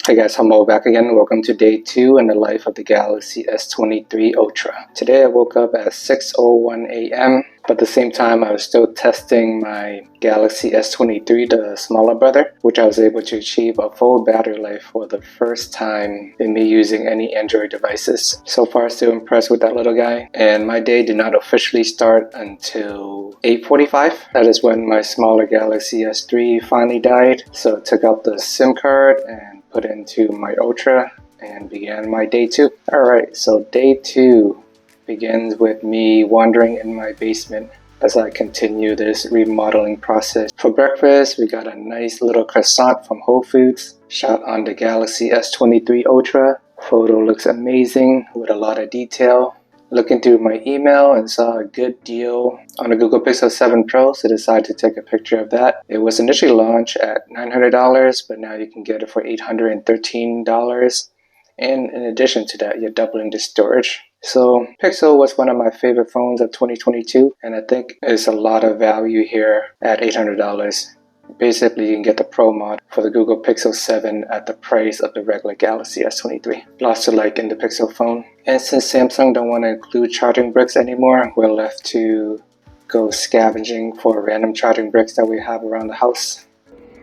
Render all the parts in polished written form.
Hey guys, Homo back again. Welcome to day 2 in the life of the Galaxy S23 Ultra. Today I woke up at 6:01 a.m. but at the same time I was still testing my Galaxy S23, the smaller brother, which I was able to achieve a full battery life for the first time in me using any Android devices. So far still impressed with that little guy, and my day did not officially start until 8:45. That is when my smaller Galaxy S3 finally died, so I took out the SIM card and put it into my Ultra and began my day 2. Alright, so day 2 begins with me wandering in my basement as I continue this remodeling process. For breakfast, we got a nice little croissant from Whole Foods, shot on the Galaxy S23 Ultra. Photo looks amazing with a lot of detail. Looking through my email and saw a good deal on the Google Pixel 7 Pro, so decided to take a picture of that. It was initially launched at $900, but now you can get it for $813. And in addition to that, you're doubling the storage. So Pixel was one of my favorite phones of 2022, and I think there's a lot of value here at $800. Basically, you can get the Pro mod for the Google Pixel 7 at the price of the regular Galaxy S23. Lots to like in the Pixel phone. And since Samsung don't want to include charging bricks anymore, we're left to go scavenging for random charging bricks that we have around the house.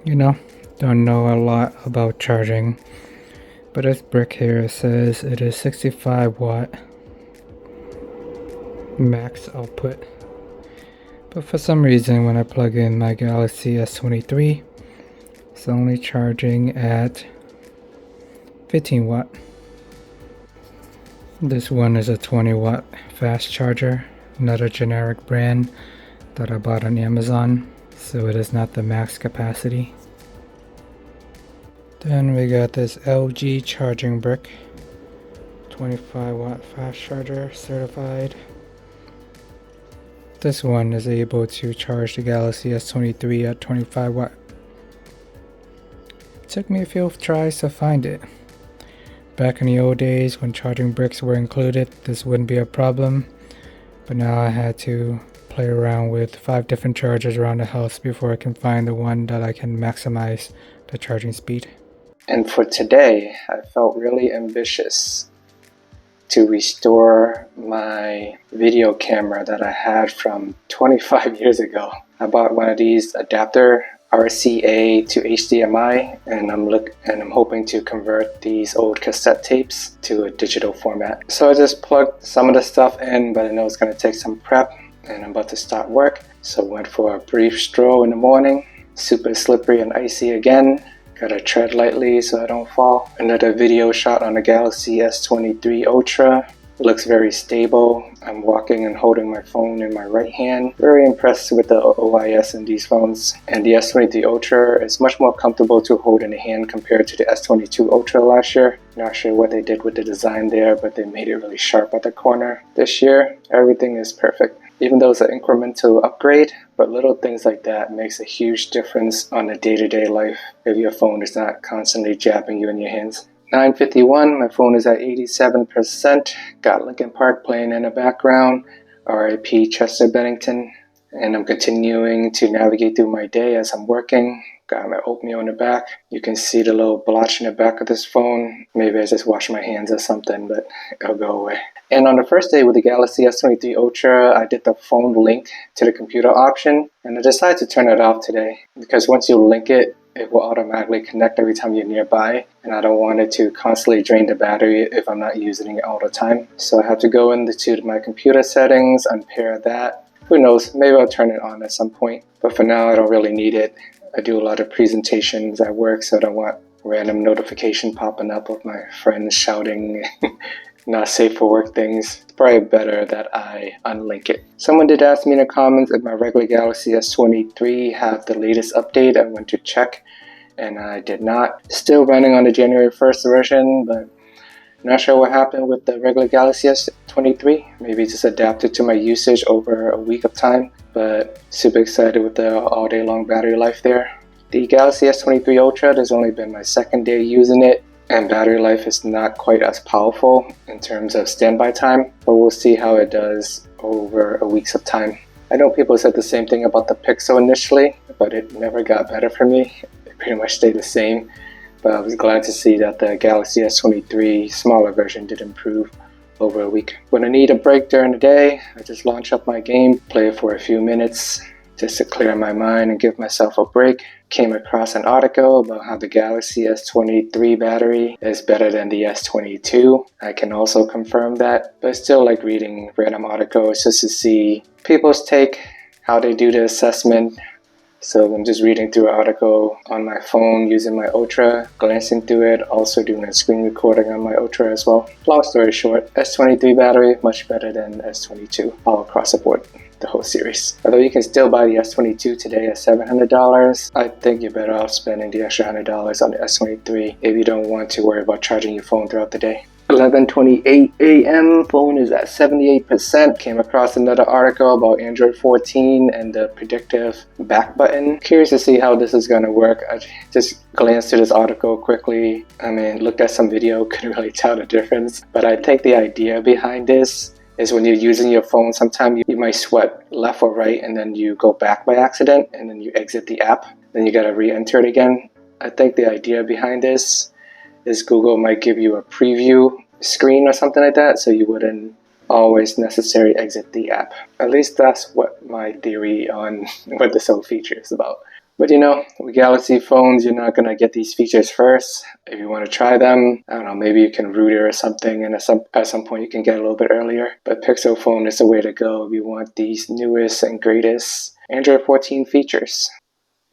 Don't know a lot about charging, but this brick here says it is 65 watt max output. But for some reason, when I plug in my Galaxy S23, it's only charging at 15 watt. This one is a 20 watt fast charger, another generic brand that I bought on Amazon, so it is not the max capacity. Then we got this LG charging brick, 25 watt fast charger certified. This one is able to charge the Galaxy S23 at 25 watt. It took me a few tries to find it. Back in the old days when charging bricks were included, this wouldn't be a problem, but now I had to play around with 5 different chargers around the house before I can find the one that I can maximize the charging speed. And for today, I felt really ambitious to restore my video camera that I had from 25 years ago. I bought one of these adapter RCA to HDMI, and I'm hoping to convert these old cassette tapes to a digital format. So I just plugged some of the stuff in, but I know it's going to take some prep, and I'm about to start work. So went for a brief stroll in the morning. Super slippery and icy again. Gotta tread lightly so I don't fall. Another video shot on the Galaxy S23 Ultra. It looks very stable. I'm walking and holding my phone in my right hand. Very impressed with the OIS in these phones. And the S23 Ultra is much more comfortable to hold in the hand compared to the S22 Ultra last year. Not sure what they did with the design there, but they made it really sharp at the corner. This year, everything is perfect. Even though it's an incremental upgrade, but little things like that makes a huge difference on a day-to-day life if your phone is not constantly jabbing you in your hands. 9:51, my phone is at 87%. Got Linkin Park playing in the background. RIP Chester Bennington. And I'm continuing to navigate through my day as I'm working. Got my oatmeal in the back. You can see the little blotch in the back of this phone. Maybe I just washed my hands or something, but it'll go away. And on the first day with the Galaxy S23 Ultra, I did the phone link to the computer option, and I decided to turn it off today because once you link it, it will automatically connect every time you're nearby, and I don't want it to constantly drain the battery if I'm not using it all the time. So I have to go into my computer settings, unpair that. Who knows, maybe I'll turn it on at some point, but for now I don't really need it. I do a lot of presentations at work, so I don't want random notification popping up of my friends shouting not safe for work things. It's probably better that I unlink it. Someone did ask me in the comments if my regular Galaxy S23 have the latest update. I went to check and I did not. Still running on the January 1st version, but not sure what happened with the regular Galaxy S23. Maybe it's just adapted to my usage over a week of time, but super excited with the all day long battery life there. The Galaxy S23 Ultra, there's only been my second day using it, and battery life is not quite as powerful in terms of standby time, but we'll see how it does over a week's of time. I know people said the same thing about the Pixel initially, but it never got better for me. It pretty much stayed the same. but I was glad to see that the Galaxy S23 smaller version did improve over a week. When I need a break during the day, I just launch up my game, play it for a few minutes, just to clear my mind and give myself a break. Came across an article about how the Galaxy S23 battery is better than the S22. I can also confirm that, but I still like reading random articles just to see people's take, how they do the assessment. So I'm just reading through an article on my phone using my Ultra, glancing through it, also doing a screen recording on my Ultra as well. Long story short, S23 battery much better than S22 all across the board, the whole series. Although you can still buy the S22 today at $700, I think you're better off spending the extra $100 on the S23 if you don't want to worry about charging your phone throughout the day. 11:28 a.m. phone is at 78%. Came across another article about Android 14 and the predictive back button. Curious to see how this is going to work. I just glanced through this article quickly. Looked at some video, couldn't really tell the difference. But I think the idea behind this is when you're using your phone, sometimes you might swipe left or right and then you go back by accident and then you exit the app. Then you gotta re-enter it again. I think the idea behind this is Google might give you a preview screen or something like that, so you wouldn't always necessarily exit the app. At least that's what my theory on what this whole feature is about. But with Galaxy phones, you're not going to get these features first. If you want to try them, I don't know, maybe you can root it or something, and at some point you can get a little bit earlier. But Pixel phone is the way to go if you want these newest and greatest Android 14 features.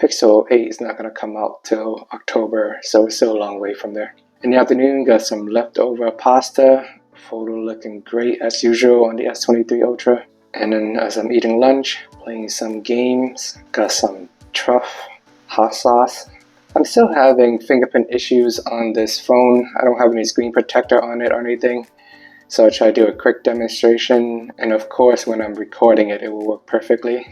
Pixel 8 is not going to come out till October, so it's still a long way from there. In the afternoon, got some leftover pasta. Photo looking great as usual on the S23 Ultra. And then as I'm eating lunch, playing some games, got some truff hot sauce. I'm still having fingerprint issues on this phone. I don't have any screen protector on it or anything. So I'll try to do a quick demonstration. And of course, when I'm recording it, it will work perfectly.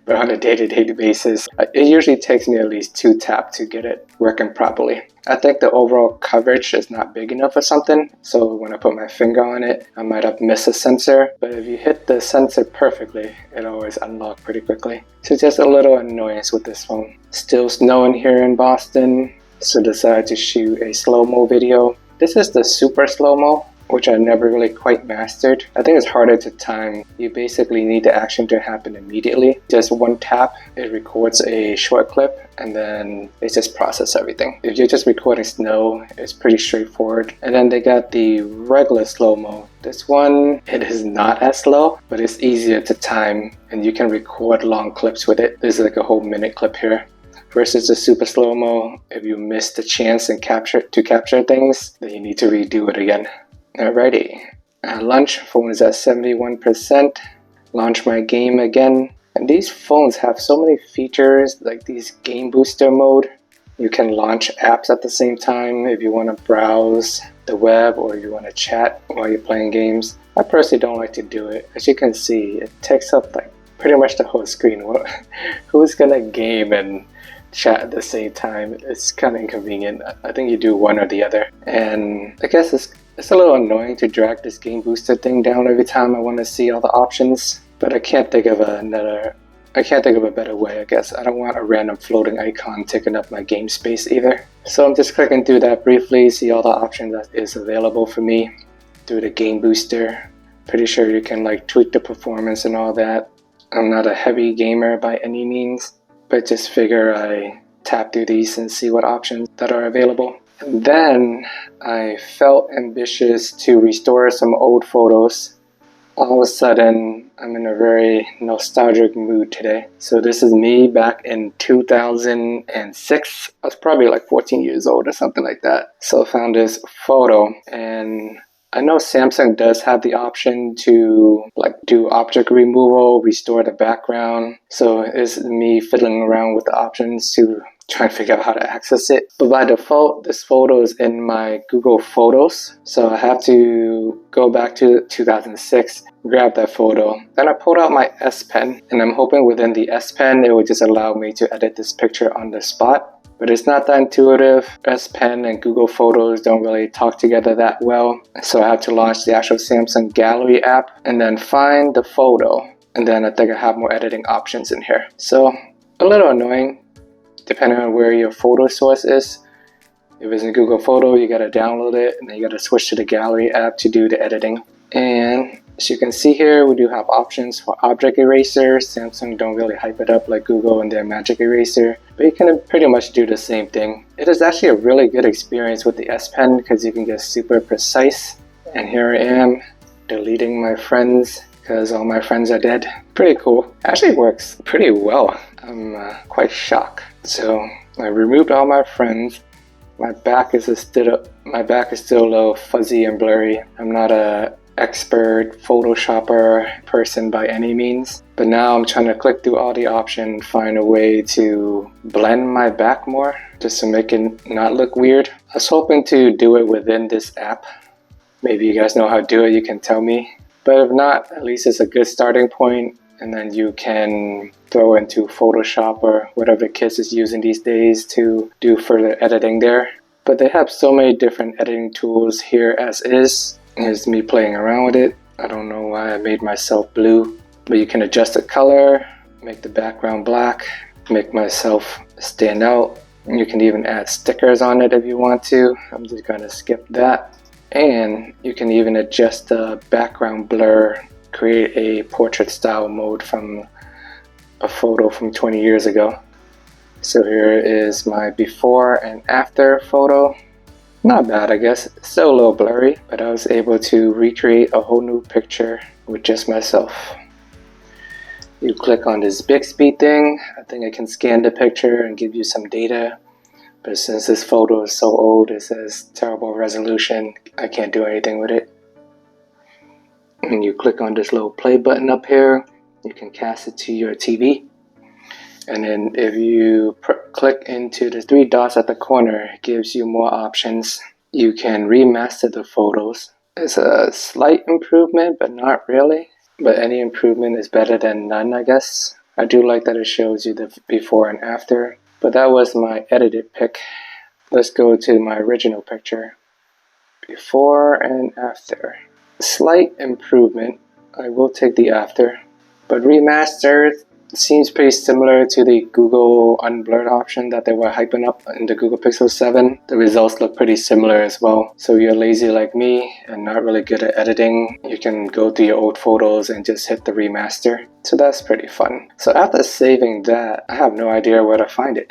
But on a day-to-day basis, it usually takes me at least 2 taps to get it working properly. I think the overall coverage is not big enough or something, so when I put my finger on it, I might have missed a sensor, but if you hit the sensor perfectly, it always unlocks pretty quickly. So just a little annoyance with this phone. Still snowing here in Boston, so decided to shoot a slow-mo video. This is the super slow-mo, which I never really quite mastered. I think it's harder to time. You basically need the action to happen immediately. Just one tap, it records a short clip, and then it just processes everything. If you're just recording snow, it's pretty straightforward. And then they got the regular slow-mo. This one, it is not as slow, but it's easier to time, and you can record long clips with it. There's like a whole minute clip here. Versus the super slow-mo, if you miss the chance and capture things, then you need to redo it again. Alrighty, lunch, phone is at 71%. Launch my game again. And these phones have so many features, like these game booster mode. You can launch apps at the same time if you want to browse the web or you want to chat while you're playing games. I personally don't like to do it. As you can see, it takes up like pretty much the whole screen. Who's gonna game and chat at the same time? It's kind of inconvenient. I think you do one or the other. And I guess it's a little annoying to drag this game booster thing down every time I want to see all the options, but I can't think of a better way, I guess. I don't want a random floating icon taking up my game space either. So I'm just clicking through that briefly, see all the options that is available for me through the game booster. Pretty sure you can tweak the performance and all that. I'm not a heavy gamer by any means, but just figure I tap through these and see what options that are available. And then I felt ambitious to restore some old photos. All of a sudden, I'm in a very nostalgic mood today. So this is me back in 2006. I was probably 14 years old or something like that. So I found this photo, and I know Samsung does have the option to do object removal, restore the background. So it's me fiddling around with the options to try and figure out how to access it. But by default, this photo is in my Google Photos. So I have to go back to 2006, grab that photo. Then I pulled out my S Pen, and I'm hoping within the S Pen, it would just allow me to edit this picture on the spot. But it's not that intuitive. S Pen and Google Photos don't really talk together that well. So I have to launch the actual Samsung Gallery app and then find the photo. And then I think I have more editing options in here. So a little annoying, depending on where your photo source is. If it's in Google Photo, you gotta download it, and then you gotta switch to the Gallery app to do the editing. And as you can see here, we do have options for object eraser. Samsung don't really hype it up like Google and their Magic Eraser, but you can pretty much do the same thing. It is actually a really good experience with the S Pen because you can get super precise. And here I am deleting my friends because all my friends are dead. Pretty cool. Actually works pretty well. I'm quite shocked. So I removed all my friends. My back is still a little fuzzy and blurry. I'm not a expert Photoshopper person by any means, but now I'm trying to click through all the options, find a way to blend my back more just to make it not look weird. I was hoping to do it within this app. Maybe you guys know how to do it, you can tell me. But if not, at least it's a good starting point, and then you can throw into Photoshop or whatever kids is using these days to do further editing there. But they have so many different editing tools here as is. Here's me playing around with it. I don't know why I made myself blue, but you can adjust the color, make the background black, make myself stand out. And you can even add stickers on it if you want to. I'm just gonna skip that. And you can even adjust the background blur, create a portrait style mode from a photo from 20 years ago. So here is my before and after photo. Not bad, I guess. Still a little blurry, but I was able to recreate a whole new picture with just myself. You click on this Bixby thing. I think I can scan the picture and give you some data. But since this photo is so old, it says terrible resolution. I can't do anything with it. And you click on this little play button up here. You can cast it to your TV. And then if you click into the three dots at the corner, it gives you more options. You can remaster the photos. It's a slight improvement, but not really. But any improvement is better than none, I guess. I do like that it shows you the before and after. But that was my edited pic. Let's go to my original picture. Before and after. Slight improvement. I will take the after. But remastered seems pretty similar to the Google unblurred option that they were hyping up in the Google Pixel 7. The results look pretty similar as well. So if you're lazy like me and not really good at editing, you can go through your old photos and just hit the remaster. So that's pretty fun. So after saving that, I have no idea where to find it,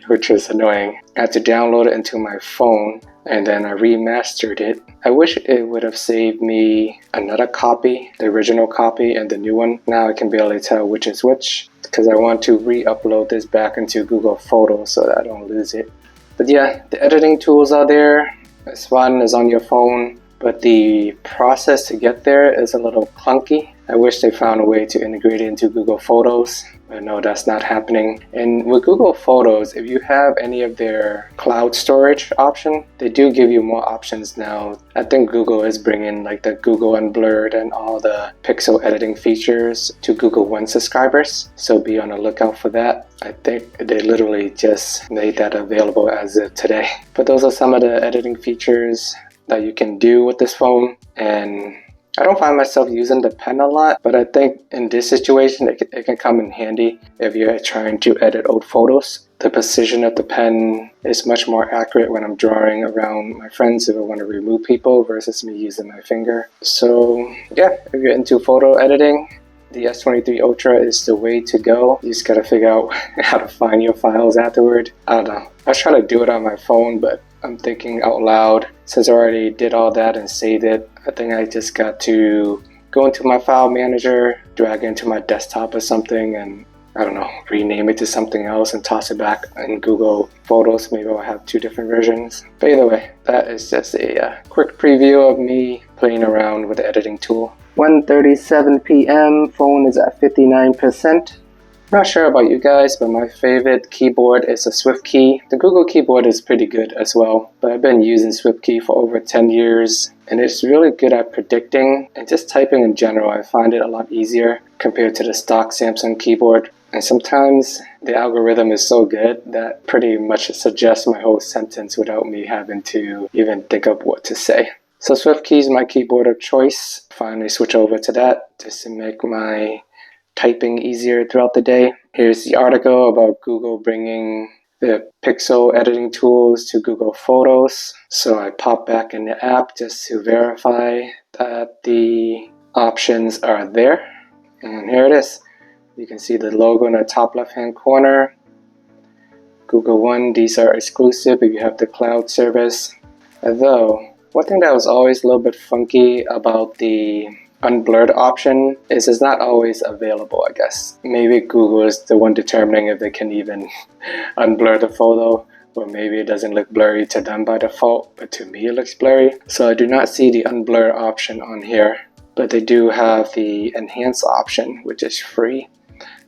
which is annoying. I had to download it into my phone and then I remastered it. I wish it would have saved me another copy, the original copy and the new one. Now I can barely tell which is which because I want to re-upload this back into Google Photos so that I don't lose it. But yeah, the editing tools are there. It's fun, it's on your phone, but the process to get there is a little clunky. I wish they found a way to integrate it into Google Photos. But no, that's not happening. And with Google Photos, if you have any of their cloud storage option, they do give you more options now. I think Google is bringing like the Google Unblurred and all the pixel editing features to Google One subscribers. So be on the lookout for that. I think they literally just made that available as of today. But those are some of the editing features that you can do with this phone. And I don't find myself using the pen a lot, but I think in this situation it can come in handy if you're trying to edit old photos. The precision of the pen is much more accurate when I'm drawing around my friends if I want to remove people versus me using my finger. So yeah, if you're into photo editing, the S23 Ultra is the way to go. You just gotta figure out how to find your files afterward. I don't know. I was trying to do it on my phone, but I'm thinking out loud. Since I already did all that and saved it, I think I just got to go into my file manager, drag it into my desktop or something, and I don't know, rename it to something else and toss it back in Google Photos. Maybe I'll have two different versions. But either way, that is just a quick preview of me playing around with the editing tool. 1:37 p.m. Phone is at 59%. Not sure about you guys, but my favorite keyboard is a Swift key. The Google keyboard is pretty good as well, but I've been using Swift key for over 10 years, and it's really good at predicting and just typing in general. I find it a lot easier compared to the stock Samsung keyboard. And sometimes the algorithm is so good that pretty much suggests my whole sentence without me having to even think of what to say. So Swift key is my keyboard of choice. Finally switch over to that just to make my typing easier throughout the day. Here's the article about Google bringing the pixel editing tools to Google Photos. So I pop back in the app just to verify that the options are there. And here it is. You can see the logo in the top left hand corner. Google One, these are exclusive if you have the cloud service. Although, one thing that was always a little bit funky about the unblurred option is it's not always available, I guess. Maybe Google is the one determining if they can even unblur the photo, or maybe it doesn't look blurry to them by default, but to me it looks blurry. So I do not see the unblur option on here, but they do have the enhance option, which is free.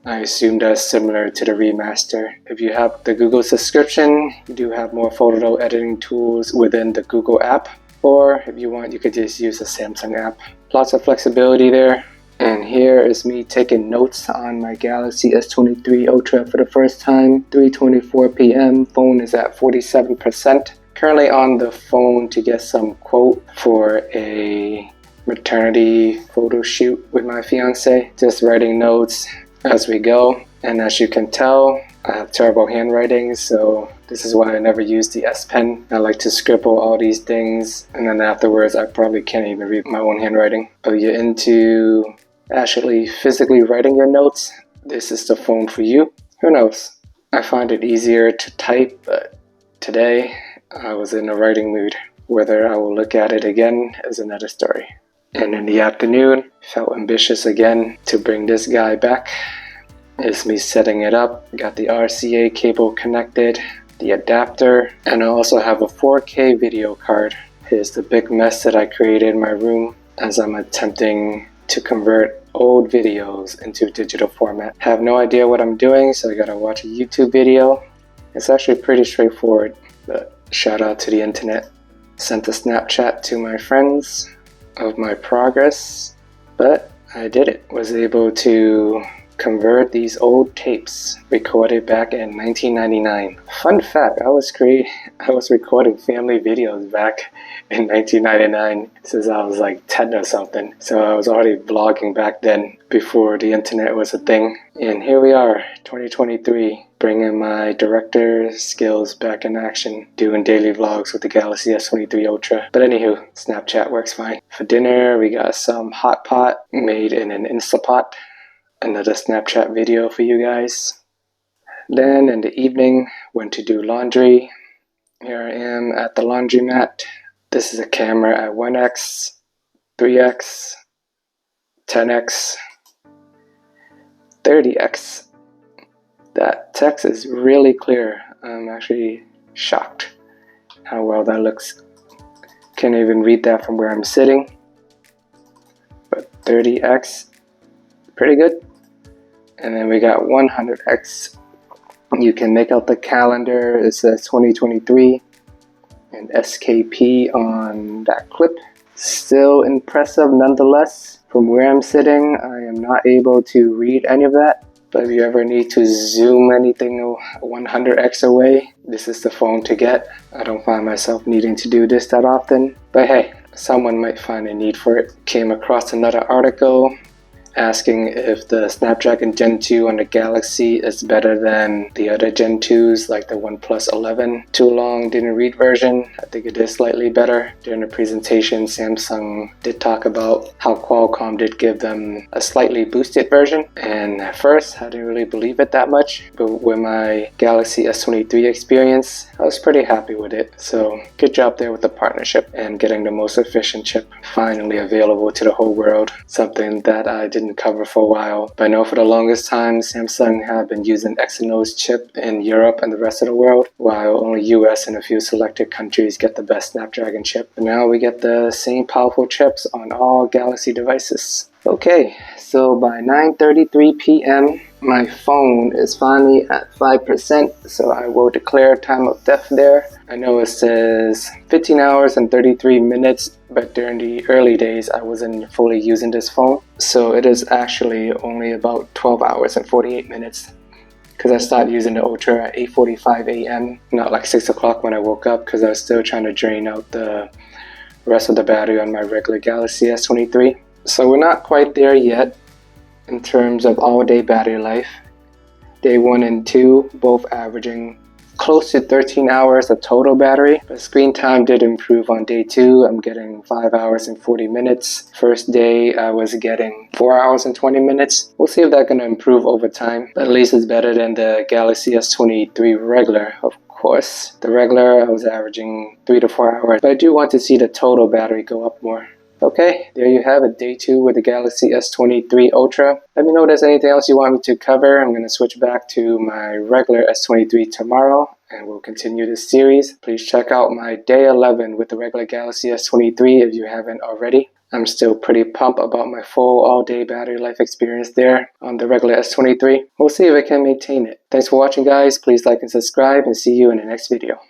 I assume that's similar to the remaster. If you have the Google subscription, you do have more photo editing tools within the Google app. Or if you want, you could just use the Samsung app. Lots of flexibility there. And here is me taking notes on my Galaxy S23 Ultra for the first time. 3:24 p.m. Phone is at 47%. Currently on the phone to get some quote for a maternity photo shoot with my fiance. Just writing notes as we go. And as you can tell, I have terrible handwriting, so this is why I never use the S Pen. I like to scribble all these things, and then afterwards I probably can't even read my own handwriting. If you're into actually physically writing your notes, this is the phone for you. Who knows? I find it easier to type, but today I was in a writing mood. Whether I will look at it again is another story. And in the afternoon, felt ambitious again to bring this guy back. It's me setting it up, got the RCA cable connected, the adapter, and I also have a 4K video card. Here's the big mess that I created in my room as I'm attempting to convert old videos into digital format. Have no idea what I'm doing, so I gotta watch a YouTube video. It's actually pretty straightforward, but shout out to the internet. Sent a Snapchat to my friends of my progress, but I did it. Was able to convert these old tapes recorded back in 1999. Fun fact, I was recording family videos back in 1999 since I was like 10 or something. So I was already vlogging back then before the internet was a thing. And here we are, 2023, bringing my director skills back in action, doing daily vlogs with the Galaxy S23 Ultra. But anywho, Snapchat works fine. For dinner, we got some hot pot made in an Instapot. Another Snapchat video for you guys. Then in the evening, went to do laundry. Here I am at the laundromat. This is a camera at 1x, 3x, 10x, 30x. That text is really clear. I'm actually shocked how well that looks. Can't even read that from where I'm sitting. But 30x, pretty good. And then we got 100x. You can make out the calendar. It says 2023 and SKP on that clip. Still impressive nonetheless. From where I'm sitting, I am not able to read any of that. But if you ever need to zoom anything 100x away, this is the phone to get. I don't find myself needing to do this that often. But hey, someone might find a need for it. Came across another article asking if the Snapdragon Gen 2 on the Galaxy is better than the other Gen 2s like the OnePlus 11. Too long, didn't read version. I think it is slightly better. During the presentation, Samsung did talk about how Qualcomm did give them a slightly boosted version. And at first, I didn't really believe it that much. But with my Galaxy S23 experience, I was pretty happy with it. So good job there with the partnership and getting the most efficient chip finally available to the whole world. Something that I didn't cover for a while. But I know for the longest time, Samsung have been using Exynos chip in Europe and the rest of the world, while only US and a few selected countries get the best Snapdragon chip. But now we get the same powerful chips on all Galaxy devices. Okay, so by 9:33 p.m., my phone is finally at 5%, so I will declare time of death there. I know it says 15 hours and 33 minutes, but during the early days, I wasn't fully using this phone. So it is actually only about 12 hours and 48 minutes. Because I started using the Ultra at 8:45 a.m., not like 6 o'clock when I woke up, because I was still trying to drain out the rest of the battery on my regular Galaxy S23. So we're not quite there yet in terms of all-day battery life. Day 1 and 2 both averaging close to 13 hours of total battery, but screen time did improve on day 2. I'm getting 5 hours and 40 minutes. First day I was getting 4 hours and 20 minutes. We'll see if that's going to improve over time, but at least it's better than the Galaxy S23 regular. Of course, the regular I was averaging 3 to 4 hours, but I do want to see the total battery go up more. Okay, there you have it, day 2 with the Galaxy S23 Ultra. Let me know if there's anything else you want me to cover. I'm going to switch back to my regular S23 tomorrow, and we'll continue this series. Please check out my day 11 with the regular Galaxy S23 if you haven't already. I'm still pretty pumped about my full all-day battery life experience there on the regular S23. We'll see if I can maintain it. Thanks for watching, guys. Please like and subscribe, and see you in the next video.